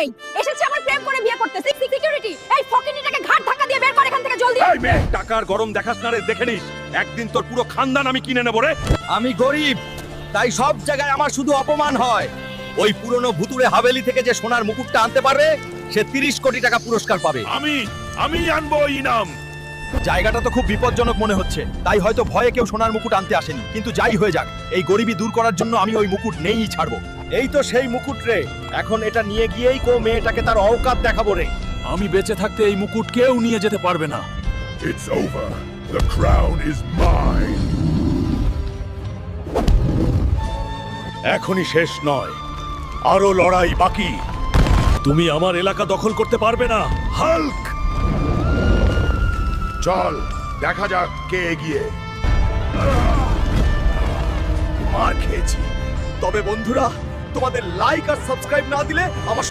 নেই। এসেছে আমার প্রেম করে বিয়ে করতে। সিকিউরিটি, এই ফকিনিটাকে ঘাট ধাক্কা দিয়ে বের কর এখান থেকে জলদি। এই মেয়ে, টাকার গরম দেখাস না রে, দেখে নিস একদিন তোর পুরো খানদান আমি কিনে নেব রে। আমি গরিব, তাই সব জায়গায় আমার শুধু অপমান হয়। ওই পুরনো ভুতুরে হাভেলি থেকে যে সোনার মুকুটটা আনতে পারবে সে 30 কোটি টাকা পুরস্কার পাবে। আমি আনবো ইনাম। জায়গাটা তো খুব বিপজ্জনক মনে হচ্ছে, তাই হয়তো ভয়ে কেউ সোনার মুকুট আনতে আসেনি। কিন্তু যাই হয়ে যাক, এই গরিবি দূর করার জন্য আমি ওই মুকুট নেই ছাড়বো। এই তো সেই মুকুট রে, এখন এটা নিয়ে গিয়েই কো মেয়েটাকে তার অওকাত দেখাবো রে। আমি বেঁচে থাকতে এই মুকুট কেউ নিয়ে যেতে পারবে না। It's over. The crown is mine. এখনই শেষ নয়, আরো লড়াই বাকি। তুমি আমার এলাকা দখল করতে পারবে না, হাল্ক। চল দেখা যাক কে এগিয়ে। মার খেয়েছি, তবে বন্ধুরা তোমাদের লাইক আর সাবস্ক্রাইব না দিলে আমার